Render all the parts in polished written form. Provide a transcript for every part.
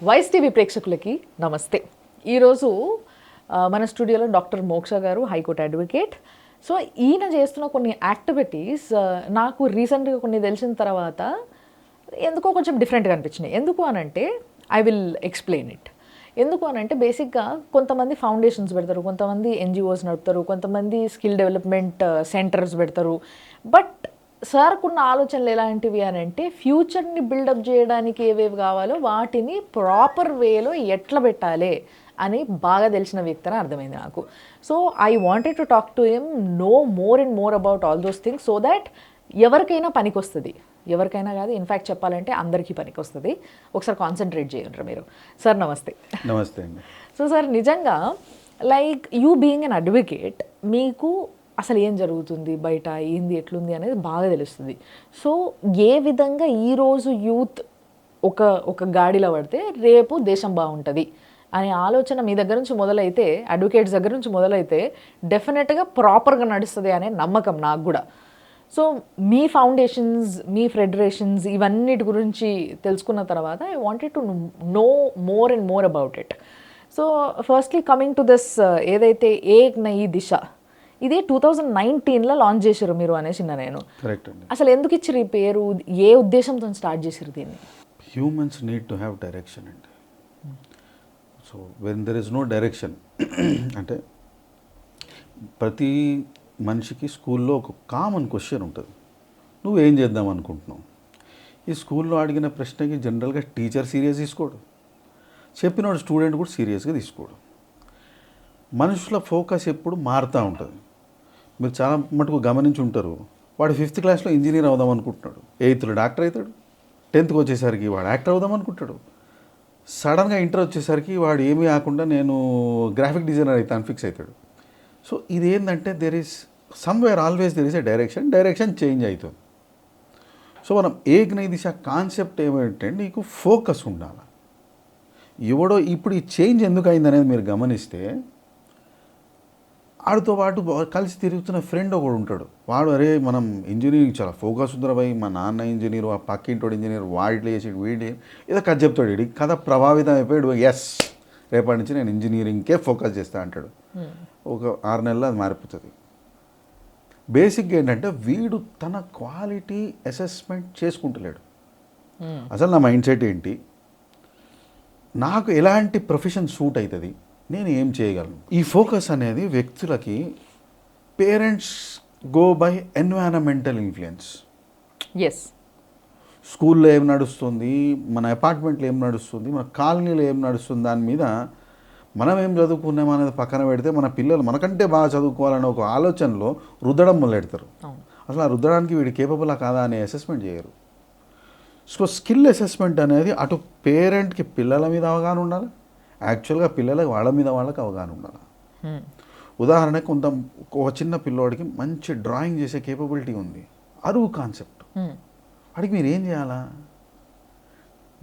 Vice TV ప్రేక్షకులకి నమస్తే. ఈరోజు మన స్టూడియోలో డాక్టర్ మోక్ష గారు, హైకోర్టు అడ్వకేట్. సో ఈయన చేస్తున్న కొన్ని యాక్టివిటీస్ నాకు రీసెంట్గా కొన్ని తెలిసిన తర్వాత ఎందుకో కొంచెం డిఫరెంట్గా అనిపించినాయి. ఎందుకు అనంటే ఐ విల్ ఎక్స్ప్లెయిన్ ఇట్. ఎందుకు అనంటే బేసిక్గా కొంతమంది ఫౌండేషన్స్ పెడతారు, కొంతమంది ఎన్జిఓస్ నడుపుతారు, కొంతమంది స్కిల్ డెవలప్మెంట్ సెంటర్స్ పెడతారు. బట్ సార్కున్న ఆలోచనలు ఎలాంటివి అని అంటే ఫ్యూచర్ని బిల్డప్ చేయడానికి ఏవేవి కావాలో వాటిని ప్రాపర్ వేలో ఎట్లా పెట్టాలి అని బాగా తెలిసిన వ్యక్తి అని అర్థమైంది నాకు. So I wanted to talk to him, no more and more about all those things so that ఎవరికైనా పనికి వస్తుంది. ఎవరికైనా కాదు, ఇన్ఫ్యాక్ట్ చెప్పాలంటే అందరికీ పనికి వస్తుంది. ఒకసారి కాన్సన్ట్రేట్ చేయండి మీరు. సార్ నమస్తే. నమస్తే అండి. సో సార్, నిజంగా like you being an advocate, మీకు అసలు ఏం జరుగుతుంది బయట, ఏంది ఎట్లుంది అనేది బాగా తెలుస్తుంది. సో ఏ విధంగా ఈరోజు యూత్ ఒక గాడిలో పడితే రేపు దేశం బాగుంటుంది అనే ఆలోచన మీ దగ్గర నుంచి మొదలైతే, అడ్వకేట్స్ దగ్గర నుంచి మొదలైతే డెఫినెట్గా ప్రాపర్గా నడుస్తుంది అనే నమ్మకం నాకు కూడా. సో మీ ఫౌండేషన్స్, మీ ఫెడరేషన్స్, ఇవన్నిటి గురించి తెలుసుకున్న తర్వాత I wanted to know more and more about it. So firstly coming to this, ఏదైతే ఏక్ నయీ దిశ, ఇది 2019లో లాంచ్ చేశారు మీరు అనేసి నేను. కరెక్ట్ అండి. అసలు ఎందుకు ఇచ్చారు ఈ పేరు, ఏ ఉద్దేశంతో స్టార్ట్ చేశారు దీన్ని? Humans need to have direction అండి. So when there is no direction అంటే ప్రతి మనిషికి స్కూల్లో ఒక కామన్ క్వశ్చన్ ఉంటుంది, నువ్వు ఏం చేద్దాం అనుకుంటున్నావు. ఈ స్కూల్లో అడిగిన ప్రశ్నకి జనరల్గా టీచర్ సీరియస్ తీసుకోడు, చెప్పిన స్టూడెంట్ కూడా సీరియస్గా తీసుకోడు. మనుషుల ఫోకస్ ఎప్పుడు మారుతూ ఉంటుంది. మీరు చాలా మటుకు గమనించి ఉంటారు, వాడు 5th క్లాస్లో ఇంజనీర్ అవుదాం అనుకుంటున్నాడు, 8th డాక్టర్ అవుతాడు, 10th వచ్చేసరికి వాడు యాక్టర్ అవుదాం అనుకుంటాడు, సడన్గా ఇంటర్ వచ్చేసరికి వాడు ఏమీ కాకుండా నేను గ్రాఫిక్ డిజైనర్ అవుతాను ఫిక్స్ అవుతాడు. సో ఇదేంటంటే there is somewhere always there is a direction change అవుతుంది. సో మనం ఏక్ నయీ దిశ కాన్సెప్ట్ ఏమంటే నీకు ఫోకస్ ఉండాలి. ఎవడో ఇప్పుడు ఈ చేంజ్ ఎందుకు అయింది అనేది మీరు గమనిస్తే, వాడితో పాటు కలిసి తిరుగుతున్న ఫ్రెండ్ ఒకడు ఉంటాడు, వాడు అరే మనం ఇంజనీరింగ్ చాలా ఫోకస్ ఉందిరా భయ్, మా నాన్న ఇంజనీరు, ఆ పక్కింటోడు ఇంజనీర్, వాడిలో చేసి వీడి ఏదో కథ చెప్తాడు, వీడి కథ ప్రభావితం అయిపోయాడు, ఎస్ రేపటి నుంచి నేను ఇంజనీరింగ్కే ఫోకస్ చేస్తా అంటాడు. ఒక 6 నెలల్లో అది మారిపోతుంది. బేసిక్గా ఏంటంటే వీడు తన క్వాలిటీ అసెస్మెంట్ చేసుకుంటలేడు. అసలు నా మైండ్ సెట్ ఏంటి, నాకు ఎలాంటి ప్రొఫెషన్ సూట్ అవుతుంది, నేను ఏం చేయగలను. ఈ ఫోకస్ అనేది వ్యక్తులకి parents go by environmental influence. Yes, స్కూల్లో ఏం నడుస్తుంది, మన అపార్ట్మెంట్లో ఏం నడుస్తుంది, మన కాలనీలో ఏం నడుస్తుంది, దాని మీద మనం ఏం చదువుకున్నాం అనేది పక్కన పెడితే మన పిల్లలు మనకంటే బాగా చదువుకోవాలనే ఒక ఆలోచనలో రుద్దడం మొదలెడతారు. అసలు ఆ రుద్దడానికి వీడు కేపబులా కాదా అనే అసెస్మెంట్ చేయరు. సో స్కిల్ అసెస్మెంట్ అనేది అటు పేరెంట్కి పిల్లల మీద అవగాహన ఉండాలి, యాక్చువల్గా పిల్లలకి వాళ్ళకి అవగాహన ఉండాలి. ఉదాహరణకు ఒక చిన్న పిల్లోడికి మంచి డ్రాయింగ్ చేసే కేపబిలిటీ ఉంది, అరువు కాన్సెప్ట్, వాడికి మీరు ఏం చేయాలా,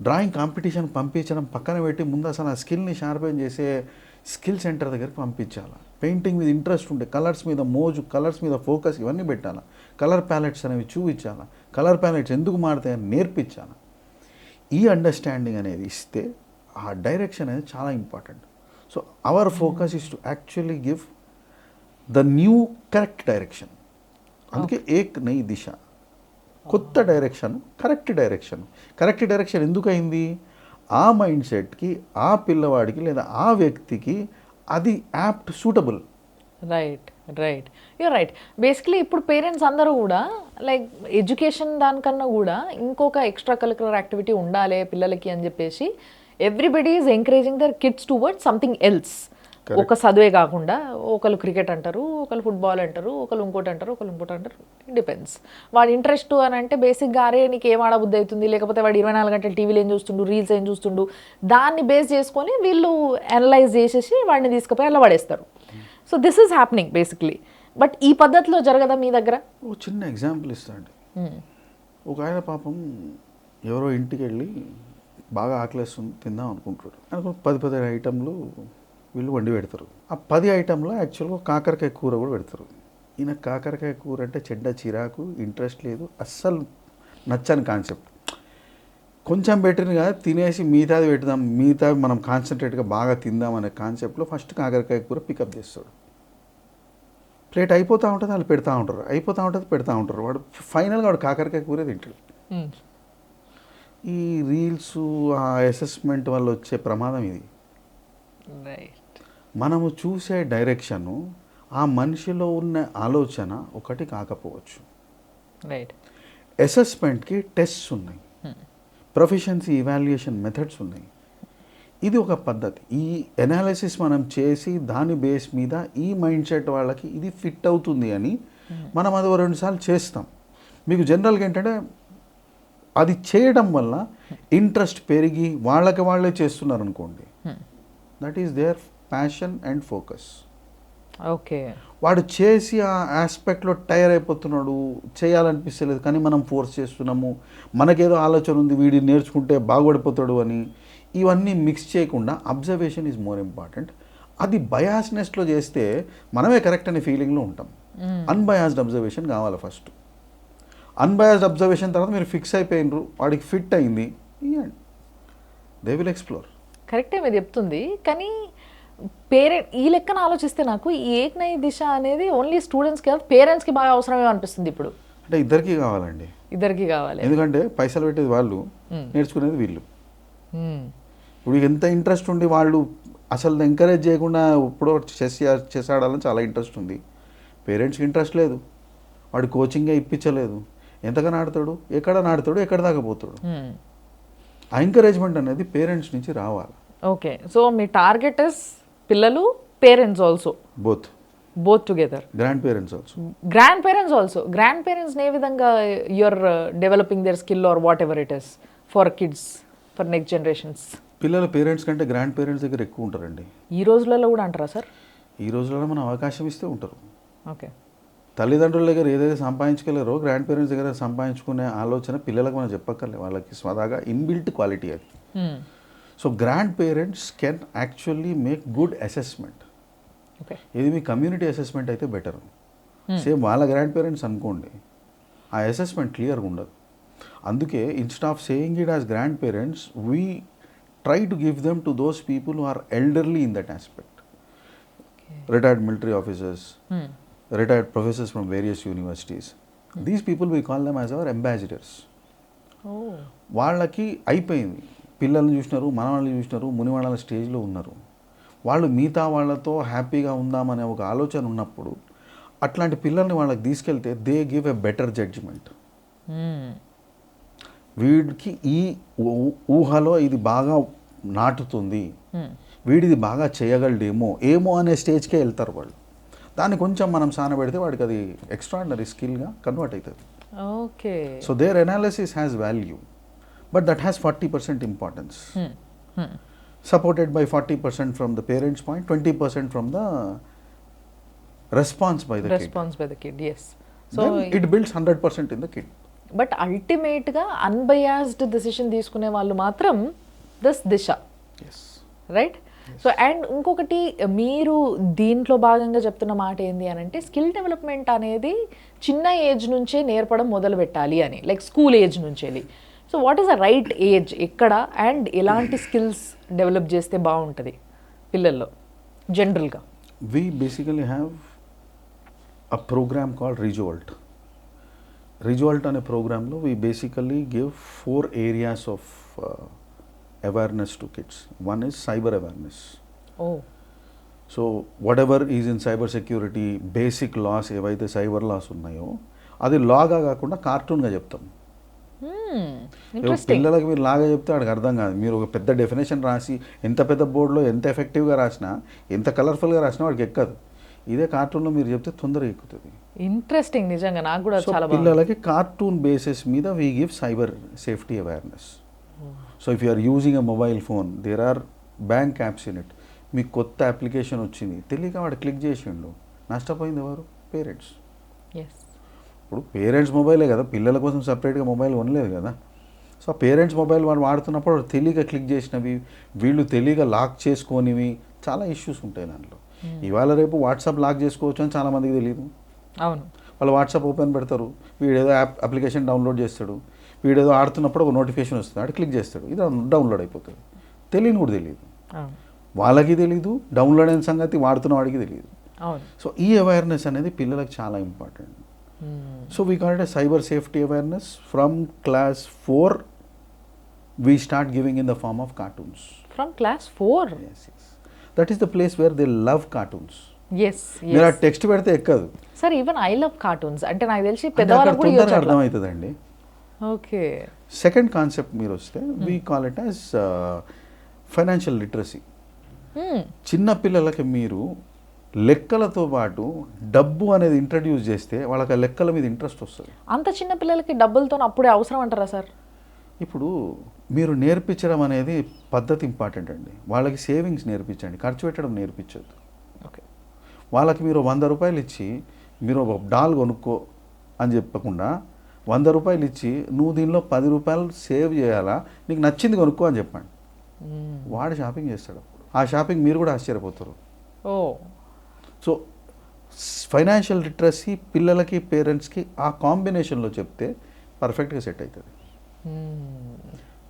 డ్రాయింగ్ కాంపిటీషన్ పంపించడం పక్కన పెట్టి ముందు అసలు ఆ స్కిల్ని షార్పెన్ చేసే స్కిల్ సెంటర్ దగ్గరికి పంపించాలి. పెయింటింగ్ మీద ఇంట్రెస్ట్ ఉంటే కలర్స్ మీద మోజు, కలర్స్ మీద ఫోకస్, ఇవన్నీ పెట్టాలి. కలర్ ప్యాలెట్స్ అనేవి చూపించాలి, కలర్ ప్యాలెట్స్ ఎందుకు మారుతాయని నేర్పించాలి. ఈ అండర్స్టాండింగ్ అనేది ఇస్తే ఆ డైరెక్షన్ అనేది చాలా important. So our focus is to actually give the new correct direction. అందుకే ఏక్ నయీ దిశ, కొత్త డైరెక్షన్, కరెక్ట్ డైరెక్షన్ ఎందుకు అయింది, ఆ మైండ్ సెట్కి, ఆ పిల్లవాడికి లేదా ఆ వ్యక్తికి అది apt, suitable. Right, you're right. Basically ఇప్పుడు పేరెంట్స్ అందరూ కూడా లైక్ ఎడ్యుకేషన్ దానికన్నా కూడా ఇంకొక ఎక్స్ట్రా కరిక్యులర్ యాక్టివిటీ ఉండాలి పిల్లలకి అని చెప్పేసి everybody is encouraging their kids towards something else. ఒక చదువే కాకుండా ఒకళ్ళు క్రికెట్ అంటారు, ఒకళ్ళు ఫుట్బాల్ అంటారు, ఒకళ్ళు ఇంకోటి అంటారు, డిపెండ్స్. వాడి ఇంట్రెస్ట్ అని అంటే బేసిక్గా అరే నీకు ఏం ఆడబుద్ధి అవుతుంది, లేకపోతే వాడు 24 గంటలు టీవీలో ఏం చూస్తుండు, రీల్స్ ఏం చూస్తుండు, దాన్ని బేస్ చేసుకొని వీళ్ళు అనలైజ్ చేసేసి వాడిని తీసుకుపోయి అలా పడేస్తారు. So this is happening basically. But ఈ పద్ధతిలో జరగదా మీ దగ్గర? ఒక చిన్న ఎగ్జాంపుల్ ఇస్తాండి. ఒక ఆయన పాపం ఎవరో ఇంటికి వెళ్ళి బాగా ఆకలేస్తుంది తిందాం అనుకుంటాడు, అనుకో 10 ఐటెంలు వీళ్ళు వండి పెడతారు. ఆ 10 ఐటెంలో యాక్చువల్గా కాకరకాయ కూర కూడా పెడతారు. ఈయన కాకరకాయ కూర అంటే చెడ్డ చిరాకు, ఇంట్రెస్ట్ లేదు, అస్సలు నచ్చని కాన్సెప్ట్. కొంచెం బెటర్గా తినేసి మిగతాది పెడదాం, మిగతాది మనం కాన్సన్ట్రేట్గా బాగా తిందాం అనే కాన్సెప్ట్లో ఫస్ట్ కాకరకాయ కూర పికప్ చేస్తాడు. ప్లేట్ అయిపోతూ ఉంటుంది, వాళ్ళు పెడతా ఉంటారు, అయిపోతూ ఉంటుంది, పెడతా ఉంటారు. వాడు ఫైనల్గా వాడు కాకరకాయ కూరే తింటాడు. ఈ రీల్స్ ఆ అసెస్మెంట్ వల్ల వచ్చే ప్రమాదం ఇది. మనము చూసే డైరెక్షను ఆ మనిషిలో ఉన్న ఆలోచన ఒకటి కాకపోవచ్చు. అసెస్మెంట్కి టెస్ట్స్ ఉన్నాయి, ప్రొఫిషియన్సీ ఇవాల్యుయేషన్ మెథడ్స్ ఉన్నాయి. ఇది ఒక పద్ధతి. ఈ ఎనాలిసిస్ మనం చేసి దాని బేస్ మీద ఈ మైండ్ సెట్ వాళ్ళకి ఇది ఫిట్ అవుతుంది అని మనం అది 2 సార్లు చేస్తాం. మీకు జనరల్గా ఏంటంటే అది చేయడం వల్ల ఇంట్రెస్ట్ పెరిగి వాళ్ళకి వాళ్ళే చేస్తున్నారు అనుకోండి, that is their passion and focus. Okay, వాడు చేసి ఆ ఆస్పెక్ట్లో టైర్ అయిపోతున్నాడు, చేయాలనిపిస్తలేదు, కానీ మనం ఫోర్స్ చేస్తున్నాము, మనకేదో ఆలోచన ఉంది వీడి నేర్చుకుంటే బాగుపడిపోతాడు అని. ఇవన్నీ మిక్స్ చేయకుండా అబ్జర్వేషన్ ఈజ్ మోర్ ఇంపార్టెంట్. అది బయాస్నెస్లో చేస్తే మనమే కరెక్ట్ అనే ఫీలింగ్లో ఉంటాం. అన్బయాస్డ్ అబ్జర్వేషన్ కావాలి ఫస్ట్. అన్బయాస్డ్ అబ్జర్వేషన్ తర్వాత మీరు ఫిక్స్ అయిపోయినరు, వాడికి ఫిట్ అయింది, దే విల్ ఎక్స్ప్లోర్. కరెక్టే మీరు చెప్తుంది. కానీ పేరెంట్ ఈ లెక్కన ఆలోచిస్తే నాకు ఈ ఏకనై దిశ అనేది ఓన్లీ స్టూడెంట్స్కి కాదు, పేరెంట్స్కి బాగా అవసరమే అనిపిస్తుంది ఇప్పుడు. అంటే ఇద్దరికీ కావాలండి, ఇద్దరికి కావాలి. ఎందుకంటే పైసలు పెట్టేది వాళ్ళు, నేర్చుకునేది వీళ్ళు. ఇప్పుడు ఎంత ఇంట్రెస్ట్ ఉండి వాళ్ళు అసలు ఎంకరేజ్ చేయకుండా ఇప్పుడు చెస్ ఆడాలని చాలా ఇంట్రెస్ట్ ఉంది, పేరెంట్స్కి ఇంట్రెస్ట్ లేదు, వాడు కోచింగే ఇప్పించలేదు, ఎంతగానో ఆడతాడు, ఎక్కడ దాకా పోతాడు. ఆ ఎంకరేజ్మెంట్ అనేది పేరెంట్స్ నుంచి రావాలి. ఓకే, సో మీ టార్గెట్ ఇస్ పిల్లలు, parents also, both together, grand parents also. Grand parents ఏ విధంగా you are developing their skill or whatever it is for kids, for next generations? పిల్లలు పేరెంట్స్ కంటే గ్రాండ్ పేరెంట్స్ దగ్గర ఎక్కువ ఉంటారండి ఈ రోజులలో కూడా అంటారా సార్? ఈ రోజులలో మనం అవకాశం ఇస్తే ఉంటారు. ఓకే, తల్లిదండ్రుల దగ్గర ఏదైతే సంపాదించగలరో గ్రాండ్ పేరెంట్స్ దగ్గర సంపాదించుకునే ఆలోచన పిల్లలకు మనం చెప్పక్కర్లేదు, వాళ్ళకి స్వతహాగా ఇన్బిల్ట్ క్వాలిటీ అది. So grandparents can actually make good assessment. ఇది మీ కమ్యూనిటీ అసెస్మెంట్ అయితే బెటర్. సేమ్ వాళ్ళ గ్రాండ్ పేరెంట్స్ అనుకోండి, ఆ అసెస్మెంట్ క్లియర్గా ఉండదు. అందుకే instead of saying it as grandparents, we try to give them to those people who are elderly in that aspect. Retired military officers, retired professors from various universities. These people we call them as our ambassadors. వాళ్ళకి అయిపోయింది, పిల్లల్ని చూసినారు, మనవాళ్ళని చూసినారు, మునివాళ్ళ స్టేజ్లో ఉన్నారు, వాళ్ళు మిగతా వాళ్ళతో హ్యాపీగా ఉందామనే ఒక ఆలోచన ఉన్నప్పుడు అట్లాంటి పిల్లల్ని వాళ్ళకి తీసుకెళ్తే they give a better judgement. వీడికి ఈ ఊహలో ఇది బాగా నాటుతుంది, వీడిది బాగా చేయగలడేమో అనే స్టేజ్కే వెళ్తారు వాళ్ళు. దాన్ని కొంచెం మనం సానబెడితే వాడికి అది ఎక్స్ట్రాడినరీ స్కిల్గా కన్వర్ట్ అవుతుంది. Okay, so there analysis has value, but that has 40% importance, supported by 40% from the parents point, 20% from the response by the kid. Yes, so it builds 100% in the kid. But అల్టిమేట్గా unbiased decision తీసుకునే వాళ్ళు మాత్రం దిశ, right? So and ఇంకొకటి మీరు దీంట్లో భాగంగా చెప్తున్న మాట ఏంది అని అంటే, స్కిల్ డెవలప్మెంట్ అనేది చిన్న ఏజ్ నుంచే నేర్పడం మొదలు పెట్టాలి అని, లైక్ స్కూల్ ఏజ్ నుంచి. So what is the right age ఎక్కడ అండ్ ఎలాంటి స్కిల్స్ డెవలప్ చేస్తే బాగుంటుంది పిల్లల్లో జనరల్గా? We basically have a program called Rejolt. Rejolt అనే ప్రోగ్రాంలో we basically give 4 areas of awareness to kids. One is cyber awareness. So whatever is in cyber security, basic laws ఏవైతే cyber laws ఉన్నాయో అది లాగా కాకుండా కార్టూన్గా చెప్తాం. పిల్లలకి మీరు లాగా చెప్తే వాడికి అర్థం కాదు. మీరు ఒక పెద్ద డెఫినేషన్ రాసి ఎంత పెద్ద బోర్డులో ఎంత ఎఫెక్టివ్గా రాసినా, ఎంత కలర్ఫుల్గా రాసినా వాడికి ఎక్కదు. ఇదే కార్టూన్లో మీరు చెప్తే తొందరగా ఎక్కుతుంది. ఇంట్రెస్టింగ్, నిజంగా నాకు కూడా చాలా పిల్లలకి కార్టూన్ బేసిస్ మీద we give cyber safety awareness. So if you are using a mobile phone, there are bank apps in it. మీకు కొత్త అప్లికేషన్ వచ్చింది, తెలియక వాడు క్లిక్ చేసిండు, నష్టపోయింది ఎవరు? పేరెంట్స్. ఇప్పుడు పేరెంట్స్ మొబైలే కదా, పిల్లల కోసం సపరేట్గా మొబైల్ కొనలేదు కదా. సో ఆ పేరెంట్స్ మొబైల్ వాడు వాడుతున్నప్పుడు వాడు తెలియక క్లిక్ చేసినవి, వీళ్ళు తెలియక లాక్ చేసుకొనివి, చాలా ఇష్యూస్ ఉంటాయి దాంట్లో. ఇవాళ రేపు వాట్సాప్ లాక్ చేసుకోవచ్చు అని చాలామందికి తెలియదు. అవును, వాళ్ళు వాట్సాప్ ఓపెన్ పెడతారు, వీడేదో అప్లికేషన్ డౌన్లోడ్ చేస్తాడు, వీడేదో ఆడుతున్నప్పుడు ఒక నోటిఫికేషన్ వస్తుంది, అటు క్లిక్ చేస్తాడు, ఇది డౌన్లోడ్ అయిపోతుంది. తెలియని కూడా తెలియదు, వాళ్ళకి తెలీదు, డౌన్లోడ్ అయిన సంగతి వాడుతున్న వాడికి తెలియదు. సో ఈ అవేర్నెస్ అనేది పిల్లలకు చాలా important. So we call it cyber safety awareness. From class 4 we start giving in the form of cartoons. From class 4? Yes. That is the place where they love cartoons. Yes. మీరు ఆ text పెడితే ఎక్కదు sir. Even I love cartoons అంటే నాకు తెలిసి పెద్దవాళ్ళకి కూడా ఇవ్వచ్చు. అర్థమవుతుందండి. ఓకే. సెకండ్ కాన్సెప్ట్ మీరు వస్తే we call it as financial literacy. చిన్న పిల్లలకి మీరు లెక్కలతో పాటు డబ్బు అనేది ఇంట్రడ్యూస్ చేస్తే వాళ్ళకి ఆ లెక్కల మీద ఇంట్రెస్ట్ వస్తుంది. అంత చిన్న పిల్లలకి డబ్బులతో అప్పుడే అవసరం అంటారా సార్? ఇప్పుడు మీరు నేర్పించడం అనేది పద్ధతి ఇంపార్టెంట్ అండి. వాళ్ళకి సేవింగ్స్ నేర్పించండి, ఖర్చు పెట్టడం నేర్పించద్దు. ఓకే. వాళ్ళకి మీరు 100 రూపాయలు ఇచ్చి మీరు ఒక డాల్ కొనుక్కో అని చెప్పకుండా 100 రూపాయలు ఇచ్చి నువ్వు దీనిలో 10 రూపాయలు సేవ్ చేయాలా, నీకు నచ్చింది కొనుక్కో అని చెప్పండి. వాడు షాపింగ్ చేస్తాడు. ఆ షాపింగ్ మీరు కూడా ఆశ్చర్యపోతారు. ఓ. సో ఫైనాన్షియల్ లిటరసీ పిల్లలకి పేరెంట్స్కి ఆ కాంబినేషన్లో చెప్తే పర్ఫెక్ట్గా సెట్ అవుతుంది.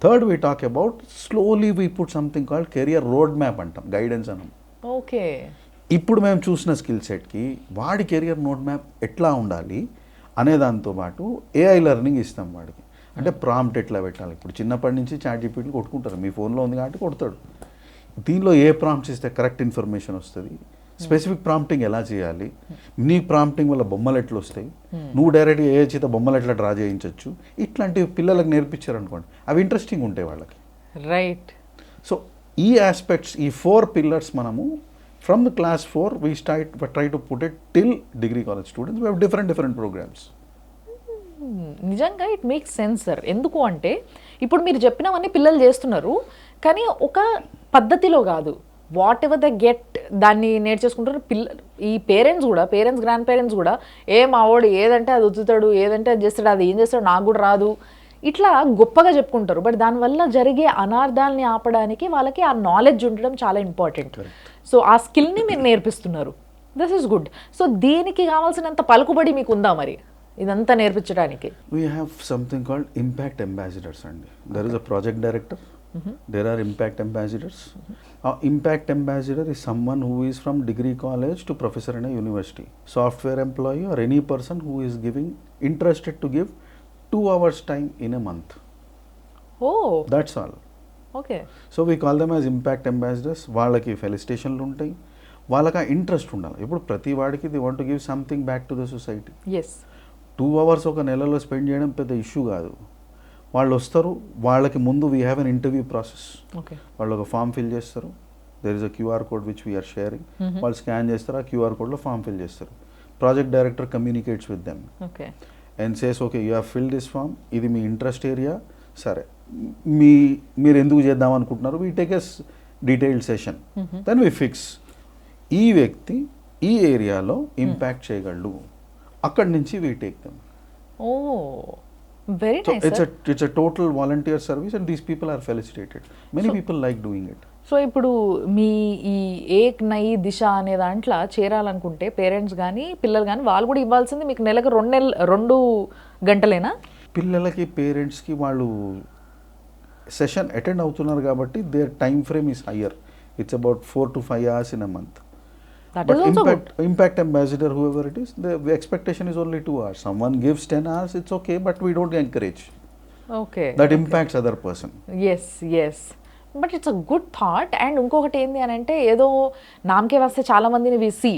Third we talk about slowly we put something called career road map అంటాం, గైడెన్స్ అనం. ఓకే. ఇప్పుడు మేము చూసిన స్కిల్ సెట్కి వాడి కెరియర్ రోడ్ మ్యాప్ ఎట్లా ఉండాలి అనే దాంతో పాటు ఏఐ లెర్నింగ్ ఇస్తాం వాడికి. అంటే ప్రాంప్ట్ ఎట్లా పెట్టాలి. ఇప్పుడు చిన్నప్పటి నుంచి ChatGPT కొట్టుకుంటారు, మీ ఫోన్లో ఉంది కాబట్టి కొడతాడు. దీనిలో ఏ ప్రాంప్ట్స్ ఇస్తే కరెక్ట్ ఇన్ఫర్మేషన్ వస్తుంది, స్పెసిఫిక్ ప్రాంప్టింగ్ ఎలా చేయాలి, నీ ప్రాంప్టింగ్ వల్ల బొమ్మలు ఎట్లా వస్తాయి, నువ్వు డైరెక్ట్గా ఏ చేత బొమ్మలు ఎట్లా డ్రా చేయించవచ్చు, ఇట్లాంటివి పిల్లలకు నేర్పించారు అనుకోండి, అవి ఇంట్రెస్టింగ్ ఉంటాయి వాళ్ళకి. రైట్. సో ఈ ఆస్పెక్ట్స్, ఈ 4 పిల్లర్స్ మనము from the class 4 we try to put it till degree college students. We have different programmes. నిజంగా ఇట్ మేక్స్ సెన్స్ సార్. ఎందుకు అంటే ఇప్పుడు మీరు చెప్పినవన్నీ పిల్లలు చేస్తున్నారు, కానీ ఒక పద్ధతిలో కాదు. వాట్ ఎవర్ ద గెట్ దాన్ని నేర్చేసుకుంటారు పిల్లలు. ఈ పేరెంట్స్ గ్రాండ్ పేరెంట్స్ కూడా మా వాడు ఏదంటే అది ఉతుతాడు, ఏదంటే అది చేస్తాడు, అది ఏం చేస్తాడు నాకు కూడా రాదు, ఇట్లా గొప్పగా చెప్పుకుంటారు. బట్ దానివల్ల జరిగే అనార్థాలని ఆపడానికి వాళ్ళకి ఆ నాలెడ్జ్ ఉండడం చాలా ఇంపార్టెంట్. సో ఆ స్కిల్ని మీరు నేర్పిస్తున్నారు. This is good. సో దీనికి కావాల్సినంత పలుకుబడి మీకు ఉందా మరి ఇదంతా నేర్పించడానికి? We have something called impact ambassadors అండి. There is a project director. There are impact ambassadors. Impact ambassador is someone who is from degree college to professor in a university, software employee or any person who is interested to give 2 hours time in a month. Oh, that's all. Okay. So we call them as impact ambassadors. వాళ్ళకి ఫెలిసిటేషన్లు ఉంటాయి, వాళ్ళకి ఆ interest ఉండాలి. ఇప్పుడు ప్రతి వాడికి they want to give something back to the society. 2 hours ఒక నెలలో స్పెండ్ చేయడం పెద్ద ఇష్యూ కాదు. వాళ్ళు వస్తారు, వాళ్ళకి ముందు we have an interview process. వాళ్ళు ఒక ఫామ్ ఫిల్ చేస్తారు, there is a QR code which we are sharing. వాళ్ళు స్కాన్ చేస్తారు, ఆ క్యూఆర్ కోడ్లో ఫామ్ ఫిల్ చేస్తారు. Project director communicates with them and says okay you have fill this form, ఇది మీ ఇంట్రెస్ట్ ఏరియా, సరే మీరు ఎందుకు చేద్దాం అనుకుంటున్నారు, we take a detailed session, then we fix ఈ వ్యక్తి ఈ ఏరియాలో ఇంపాక్ట్ చేయగలడు, అక్కడి నుంచి we take them. Very nice. So it's a total volunteer service and these people are felicitated. Many people like doing it. So ఇప్పుడు మీ ఈ ఏక్ నై దిశ అనే దాంట్లో చేరాలనుకుంటే పేరెంట్స్ కానీ పిల్లలు కానీ వాళ్ళు కూడా ఇవ్వాల్సింది మీకు నెలకు 2 గంటలేనా? పిల్లలకి పేరెంట్స్కి వాళ్ళు సెషన్ అటెండ్ అవుతున్నారు కాబట్టి there time frame is higher. It's about 4 to 5 hours in a month. But impact ambassador, whoever it is, the expectation is only 2 hours. Someone gives 10 hours, it's okay, but we don't encourage. Okay. That impacts other person. Yes. But it's a good thought. And ఇంకొకటి ఏంది అని అంటే ఏదో నామకే వస్తే చాలామందిని VC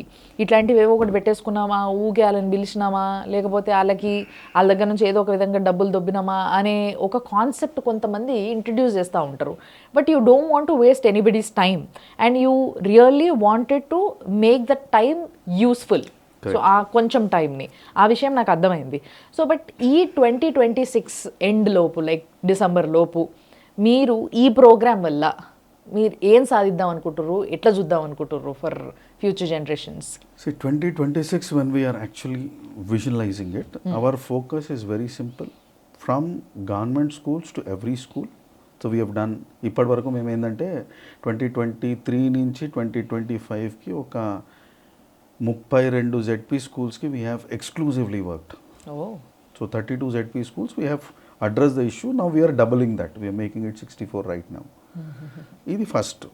ఇట్లాంటివి ఏవో ఒకటి పెట్టేసుకున్నామా, ఊగే వాళ్ళని పిలిచినామా, లేకపోతే వాళ్ళ దగ్గర నుంచి ఏదో ఒక విధంగా డబ్బులు దొబ్బినామా అనే ఒక కాన్సెప్ట్ కొంతమంది ఇంట్రడ్యూస్ చేస్తూ ఉంటారు. But you don't want to waste anybody's time and you really wanted to make the time useful. So ఆ కొంచెం టైంని ఆ విషయం నాకు అర్థమైంది. సో బట్ ఈ 2026 ఎండ్ లోపు లైక్ డిసెంబర్ లోపు మీరు ఈ ప్రోగ్రామ్ వల్ల మీరు ఏం సాధిద్దాం అనుకుంటుర్రు, ఎట్లా చూద్దాం అనుకుంటుర్రు for future generations? See, 2026 when we are actually visualizing it, our focus is very simple. From government schools to every school. So we have done, ఇప్పటి వరకు మేము ఏంటంటే 2023 నుంచి 2025కి ఒక 32 ZP schools we have exclusively worked. ఓ So 32 ZP schools we have addressed the issue. Now we are doubling that. We are making it 64 right now. ఇది ఫస్ట్.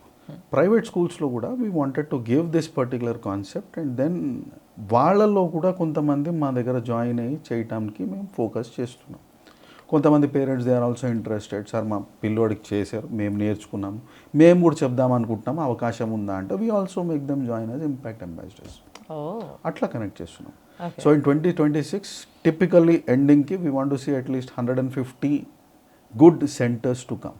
Private స్కూల్స్లో కూడా we wanted to give this particular concept and then వాళ్ళల్లో కూడా కొంతమంది మా దగ్గర జాయిన్ అయ్యి చేయటానికి మేము ఫోకస్ చేస్తున్నాం. కొంతమంది parents they are also interested, sir మా పిల్లోడికి చేశారు, మేము నేర్చుకున్నాము, మేము కూడా చెప్దాం అనుకుంటున్నాము, అవకాశం ఉందా అంటే we also make them join as impact ambassadors. ఓ అట్లా కనెక్ట్ చేస్తున్నాం. Okay. సో ఇన్ 2026 టిపికల్లీ ఎండింగ్కి we want to see at least 150 good centres to come.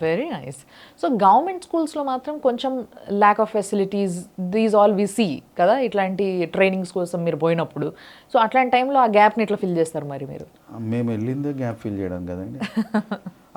Very nice. So government స్కూల్స్లో మాత్రం కొంచెం lack of facilities these all we see కదా, ఇట్లాంటి trainings కోసం మీరు పోయినప్పుడు. సో అట్లాంటి టైంలో ఆ గ్యాప్ని ఎట్లా ఫిల్ చేస్తారు మరి మీరు? మేము వెళ్ళిందే గ్యాప్ ఫిల్ చేయడం కదండి.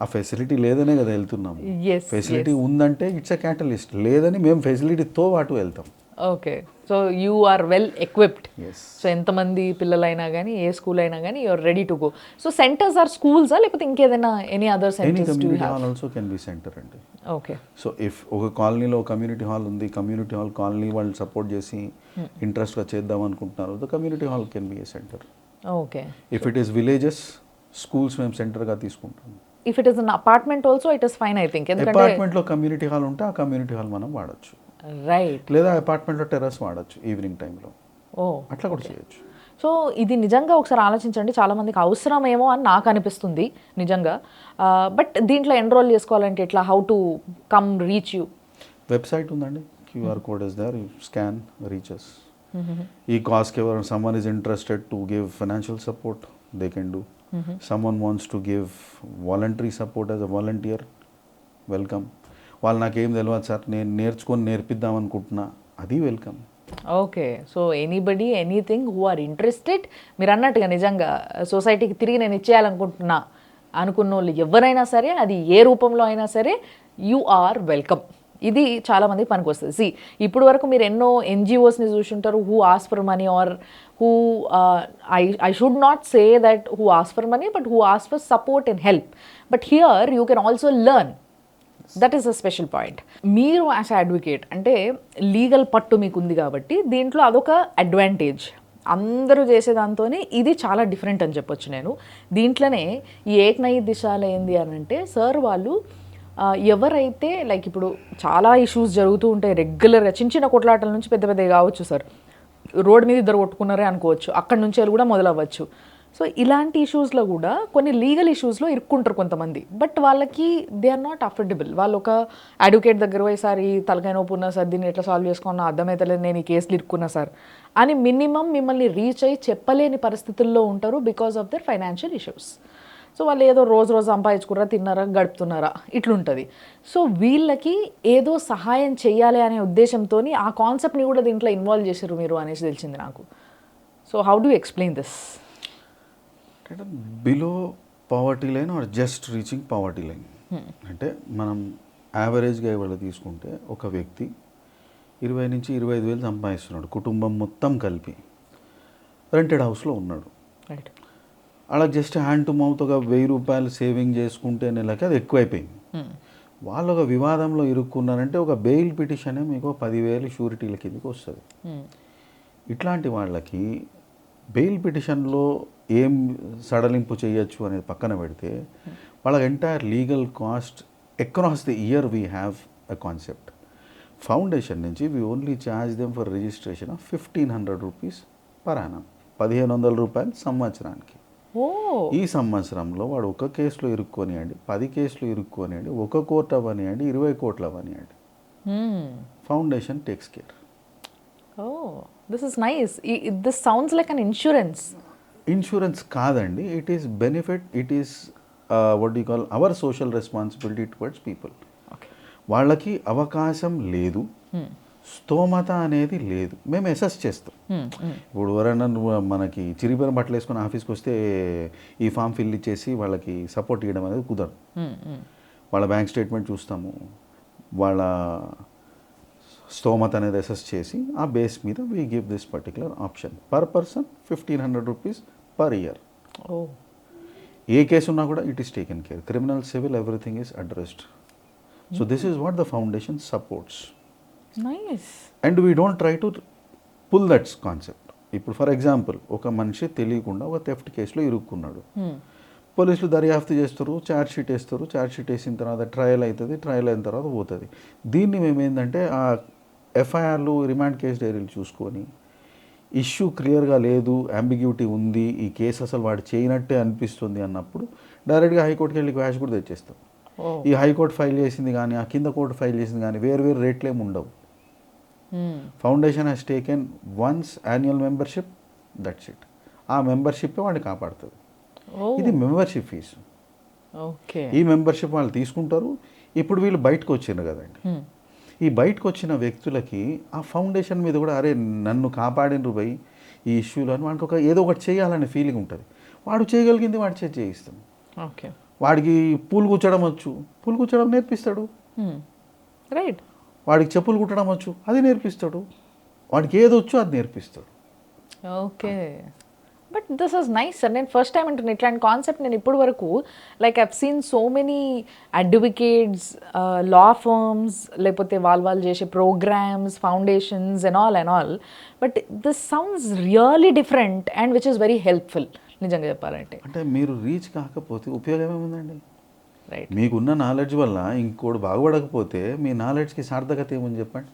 ఆ ఫెసిలిటీ లేదనే కదా వెళ్తున్నాము. Yes, ఫెసిలిటీ ఉందంటే ఇట్స్ ఎ క్యాటలిస్ట్, లేదని మేము ఫెసిలిటీతో పాటు వెళ్తాం. Okay, so you are well equipped. Yes. So ఎంతమంది పిల్లలైనా కానీ ఏ స్కూల్ అయినా కానీ you are ready to go. So centres or స్కూల్సా లేకపోతే ఇంకేదైనా any other any centres do community have? Hall also can be centre అండి. ఓకే సో ఇఫ్ ఒక కాలనీలో కమ్యూనిటీ హాల్ ఉంది, కమ్యూనిటీ హాల్ కాలనీ వాళ్ళు సపోర్ట్ చేసి ఇంట్రెస్ట్గా చేద్దాం అనుకుంటున్నారు, the community hall can be A centre. Okay. If it is villages, schools మేము సెంటర్గా తీసుకుంటాం. If it is an apartment also it is fine I think, ఎందుకంటే అపార్ట్మెంట్లో కమ్యూనిటీ హాల్ ఉంటే ఆ కమ్యూనిటీ హాల్ మనం వాడచ్చు, రైట్. లేదా అపార్ట్మెంట్లో టెర్రస్ వాడచ్చు ఈవినింగ్ టైంలో, ఓ అట్లా కూడా చేయొచ్చు. సో ఇది నిజంగా ఒకసారి ఆలోచించండి, చాలామందికి అవసరమేమో అని నాకు అనిపిస్తుంది నిజంగా. బట్ దీంట్లో ఎన్రోల్ చేసుకోవాలంటే ఎట్లా, how to come reach you? Website ఉందండి, QR code is there, you scan reaches. ఈ కాస్ట్కి ఎవరైనా someone is interested to give financial support they can do. Someone wants to give voluntary support as a volunteer, welcome. వాళ్ళు నాకేం తెలియదు sir, నేను నేర్చుకొని నేర్పిద్దాం అనుకుంటున్నా, అది welcome. Okay, so anybody anything who are interested, మీరు అన్నట్టుగా నిజంగా సొసైటీకి తిరిగి నేను ఇచ్చేయాలనుకుంటున్నా అనుకున్న వాళ్ళు ఎవరైనా సరే, అది ఏ రూపంలో అయినా సరే, యు ఆర్ వెల్కమ్. ఇది చాలామంది పనికి వస్తుంది. సి ఇప్పుడు వరకు మీరు ఎన్నో ఎన్జిఓస్ని చూసుంటారు who as for money are who I should not say that who as for money but who as for support and help. But here you can also learn. That is a special point. మీరు as advocate అంటే legal పట్టు మీకు ఉంది కాబట్టి దీంట్లో అదొక advantage. అందరూ చేసేదాంతోనే ఇది చాలా డిఫరెంట్ అని చెప్పొచ్చు నేను. దీంట్లోనే ఈ ఏకనయి దిశాలు ఏంది అని అంటే, సార్ వాళ్ళు ఎవరైతే లైక్ ఇప్పుడు చాలా ఇష్యూస్ జరుగుతూ ఉంటాయి రెగ్యులర్గా, చిన్న చిన్న కొట్లాటల నుంచి పెద్ద పెద్దవి కావచ్చు సార్, రోడ్ మీద ఇద్దరు కొట్టుకున్నారే అనుకోవచ్చు, అక్కడి నుంచి కూడా మొదలవ్వచ్చు. సో ఇలాంటి ఇష్యూస్లో కూడా కొన్ని లీగల్ ఇష్యూస్లో ఇరుక్కుంటారు కొంతమంది, బట్ వాళ్ళకి దే ఆర్ నాట్ అఫోర్డబుల్. వాళ్ళు ఒక అడ్వకేట్ దగ్గర పోయి, సార్ ఈ తలకాయ నొప్పి ఉన్నా సార్, దీన్ని ఎట్లా సాల్వ్ చేసుకున్నా అర్థమవుతలేదు, నేను ఈ కేసులు ఇరుక్కున్నా సార్ అని మినిమం మిమ్మల్ని రీచ్ అయ్యి చెప్పలేని పరిస్థితుల్లో ఉంటారు because of their financial issues. So వాళ్ళు ఏదో రోజు సంపాదించుకున్నారా, తిన్నారా, గడుపుతున్నారా ఇట్లుంటుంది. సో వీళ్ళకి ఏదో సహాయం చేయాలి అనే ఉద్దేశంతో ఆ కాన్సెప్ట్ని కూడా దీంట్లో ఇన్వాల్వ్ చేశారు మీరు అనేసి తెలిసింది నాకు. So how do explain this? Below poverty line or just reaching poverty line అంటే, మనం యావరేజ్గా ఇవాళ తీసుకుంటే ఒక వ్యక్తి 20 నుంచి 25,000 సంపాదిస్తున్నాడు, కుటుంబం మొత్తం కలిపి రెంటెడ్ హౌస్లో ఉన్నాడు. రైట్. అలా జస్ట్ హ్యాండ్ టు మౌత్ ఒక 1,000 రూపాయలు సేవింగ్ చేసుకుంటే నెలకి అది ఎక్కువైపోయింది. వాళ్ళు ఒక వివాదంలో ఇరుక్కున్నారంటే ఒక బెయిల్ పిటిషనే మీకు 10,000 షూరిటీల కిందకి వస్తుంది. ఇట్లాంటి వాళ్ళకి బెయిల్ పిటిషన్లో ఏం సడలింపు చేయొచ్చు అనేది పక్కన పెడితే, వాళ్ళకి entire legal cost across the year we have a concept. Foundation నుంచి we only charge them for registration of 1,500 rupees per annum, 1,500 రూపాయలు సంవత్సరానికి. ఈ సంవత్సరంలో వాడు ఒక కేసులో ఇరుక్కొనియండి, 10 కేసులు ఇరుక్కొనియండి, 1 కోర్టు అవ్వనియండి, 20 కోట్లు అవ్వనియండి, foundation takes care. This is nice. This sounds like an insurance. Insurance కాదండి, it is benefit, it is what you call our social responsibility towards people. వాళ్ళకి అవకాశం లేదు, స్తోమత అనేది లేదు, మేము అసెస్ చేస్తాం. ఇప్పుడు ఎవరైనా మనకి చిరిగిపోయిన బట్టలు వేసుకొని ఆఫీస్కి వస్తే ఈ ఫామ్ ఫిల్ ఇచ్చేసి వాళ్ళకి సపోర్ట్ ఇవ్వడం అనేది కుదరదు. వాళ్ళ బ్యాంక్ స్టేట్మెంట్ చూస్తాము, వాళ్ళ స్తోమత అనేది అసెస్ చేసి ఆ బేస్ మీద we give this particular option. Per person 1,500 rupees per year. ఏ కేసు ఉన్నా కూడా it is taken care, criminal, civil, everything is addressed. So this is what the foundation supports. Nice. And we don't try to pull that's concept. ఇప్పుడు for example ఒక మనిషి తెలియకుండా ఒక theft కేసులో ఇరుక్కున్నాడు. పోలీసులు దర్యాప్తు చేస్తారు, ఛార్జ్ షీట్ వేస్తారు, ఛార్జ్ షీట్ వేసిన తర్వాత ట్రయల్ అవుతుంది, ట్రయల్ అయిన తర్వాత పోతుంది. దీన్ని మేము ఏంటంటే ఆ ఎఫ్ఐఆర్లు, రిమాండ్ కేసు డైరీలు చూసుకొని ఇష్యూ క్లియర్గా లేదు, అంబిగ్యూటీ ఉంది, ఈ కేసు అసలు వాడు చేయనట్టే అనిపిస్తుంది అన్నప్పుడు డైరెక్ట్గా హైకోర్టుకి వెళ్ళి క్వాష్ కూడా తెచ్చేస్తాం. ఈ హైకోర్టు ఫైల్ చేసింది కానీ ఆ కింద కోర్టు ఫైల్ చేసింది కానీ వేరు వేరు రేట్లు ఏమి ఉండవు. Foundation has taken once annual membership, that's it. ఆ మెంబర్షిప్ వాడిని కాపాడుతుంది. ఇది మెంబర్షిప్ ఫీజు. ఓకే, ఈ మెంబర్షిప్ వాళ్ళు తీసుకుంటారు. ఇప్పుడు వీళ్ళు బయటకు వచ్చారు కదండి, ఈ బయటకు వచ్చిన వ్యక్తులకి ఆ ఫౌండేషన్ మీద కూడా అరే నన్ను కాపాడినరు పోయి ఈ ఇష్యూలో అని వాడికి ఒక ఏదో ఒకటి చేయాలనే ఫీలింగ్ ఉంటుంది. వాడు చేయగలిగింది వాడి చేయిస్తాం. ఓకే, వాడికి పూలు కూర్చడం వచ్చు, పూలు కూర్చడం నేర్పిస్తాడు. రైట్. వాడికి చెప్పులు కుట్టడం వచ్చు, అది నేర్పిస్తాడు. వాడికి ఏది వచ్చో అది నేర్పిస్తాడు. Okay, but this is nice sir. నేను ఫస్ట్ టైం అంటున్నాను ఇట్లాంటి కాన్సెప్ట్. నేను ఇప్పటి వరకు like I've seen so many advocates, law firms, లేకపోతే వాళ్ళు చేసే programmes, foundations and all, but this sounds really different and which is very helpful నిజంగా చెప్పాలంటే. అంటే మీరు రీచ్ కాకపోతే ఉపయోగం ఏముందండి? రైట్. మీకున్న నాలెడ్జ్ వల్ల ఇంకోటి బాగుపడకపోతే మీ నాలెడ్జ్కి సార్థకత ఏముంది చెప్పండి.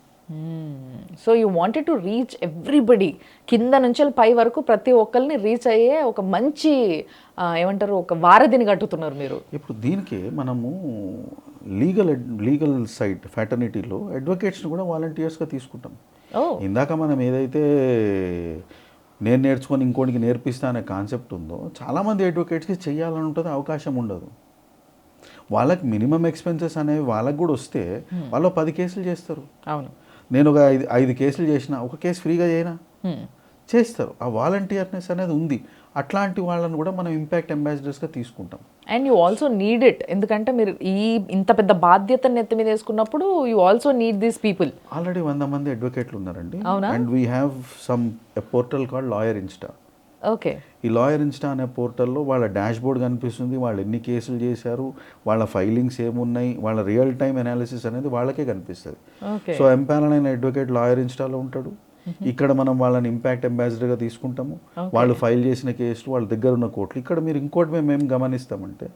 So you wanted to reach everybody, కింద నుంచి పై వరకు ప్రతి ఒక్కరిని రీచ్ అయ్యే ఒక మంచి ఏమంటారు ఒక వారధిని కట్టుతున్నారు మీరు. ఇప్పుడు దీనికి మనము లీగల్ సైడ్ ఫ్యాటర్నిటీలో అడ్వకేట్స్ని కూడా వాలంటీర్స్గా తీసుకుంటాం. ఇందాక మనం ఏదైతే నేను నేర్చుకొని ఇంకోటికి నేర్పిస్తా అనే కాన్సెప్ట్ ఉందో చాలామంది అడ్వకేట్స్కి చేయాలని ఉంటుంది, అవకాశం ఉండదు. వాళ్ళకి మినిమం ఎక్స్పెన్సెస్ అనేవి వాళ్ళకి కూడా వస్తే వాళ్ళు 10 కేసులు చేస్తారు. అవును, నేను ఒక 5 కేసులు చేసిన ఒక కేసు ఫ్రీగా చేయనా చేస్తారు. ఆ వాలంటీర్నెస్ అనేది ఉంది. అట్లాంటి వాళ్ళని కూడా మనం ఇంపాక్ట్ అంబాసిడర్స్గా తీసుకుంటాం. And you also need it, ఎందుకంటే మీరు ఇంత పెద్ద బాధ్యతను నెత్తి మీద వేసుకున్నప్పుడు you also need these people. Already 100 మంది అడ్వకేట్లు ఉన్నారండి. అవునా? And we have some a portal called lawyer Insta. Okay, ఈ లాయర్ ఇన్స్టా అనే పోర్టల్లో వాళ్ళ డాష్ బోర్డ్ కనిపిస్తుంది, వాళ్ళు ఎన్ని కేసులు చేశారు, వాళ్ళ ఫైలింగ్స్ ఏమున్నాయి, వాళ్ళ రియల్ టైం అనాలిసిస్ అనేది వాళ్ళకే కనిపిస్తుంది. సో ఎంపానల్ అయిన అడ్వకేట్ లాయర్ ఇన్స్టాలో ఉంటాడు. ఇక్కడ మనం వాళ్ళని ఇంపాక్ట్ అంబాసిడర్గా తీసుకుంటాము. వాళ్ళు ఫైల్ చేసిన కేసులు, వాళ్ళ దగ్గర ఉన్న కోర్టులు. ఇక్కడ మీరు ఇంకోటి మేము గమనిస్తామంటే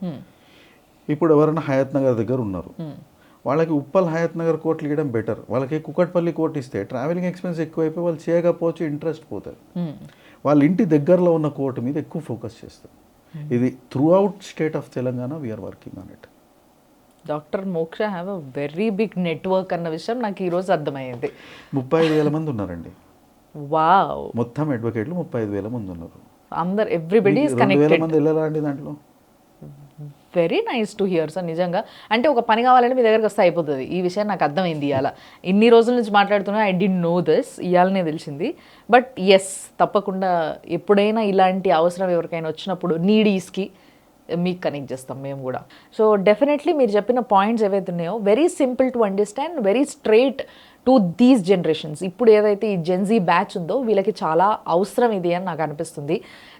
ఇప్పుడు ఎవరైనా హయత్ నగర్ దగ్గర ఉన్నారు, వాళ్ళకి ఉప్పల్ హయత్ నగర్ కోర్టులు ఇవ్వడం బెటర్. వాళ్ళకి కుకట్పల్లి కోర్టు ఇస్తే ట్రావెలింగ్ ఎక్స్పెన్స్ ఎక్కువైపోయి వాళ్ళు చేయకపోవచ్చు, ఇంట్రెస్ట్ పోతుంది. వాళ్ళ ఇంటి దగ్గరలో ఉన్న కోర్టు మీద ఎక్కువ ఫోకస్ చేస్తారు. ఇది throughout state of Telangana we are working on it. Doctor Moksha have a very big network అన్న విషయం నాకు ఈరోజు అర్థమైంది. 35,000 మంది ఉన్నారండి. వావ్, మొత్తం అడ్వకేట్లు 35,000 మంది ఉన్నారు. అందరు ఎవ్రీబడి ఈస్ 2,000 కనెక్టెడ్. మంది వెళ్ళారా అండి దాంట్లో? Very nice to hear sir. నిజంగా అంటే ఒక పని కావాలంటే మీ దగ్గరకు వస్తే అయిపోతుంది. ఈ విషయం నాకు అర్థమైంది ఇవాళ. ఇన్ని రోజుల నుంచి మాట్లాడుతున్నా ఐ డింట్ నో దిస్, ఇవాళనే తెలిసింది. బట్ ఎస్, తప్పకుండా ఎప్పుడైనా ఇలాంటి అవసరం ఎవరికైనా వచ్చినప్పుడు నీడీస్కి మీకు కనెక్ట్ చేస్తాం మేము కూడా. సో డెఫినెట్లీ మీరు చెప్పిన పాయింట్స్ ఏవైతే ఉన్నాయో very simple to understand, very straight to these generations. ఇప్పుడు ఏదైతే ఈ జెన్జీ బ్యాచ్ ఉందో వీళ్ళకి చాలా అవసరం ఇది అని నాకు అనిపిస్తుంది.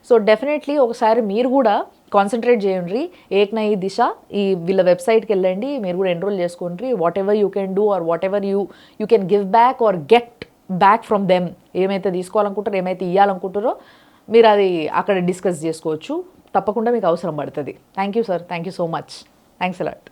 సో డెఫినెట్లీ ఒకసారి మీరు కూడా కాన్సన్ట్రేట్ చేయండి. ఏక్ నయీ దిశ ఈ వీళ్ళ వెబ్సైట్కి వెళ్ళండి, మీరు కూడా ఎన్రోల్ చేసుకోండి. What ever you can do or what ever you can give back or get back from them. ఏమైతే తీసుకోవాలనుకుంటారో, ఏమైతే ఇవ్వాలనుకుంటారో మీరు అది అక్కడ డిస్కస్ చేసుకోవచ్చు. తప్పకుండా మీకు అవసరం పడుతుంది. Thank you sir, thank you so much. Thanks a lot.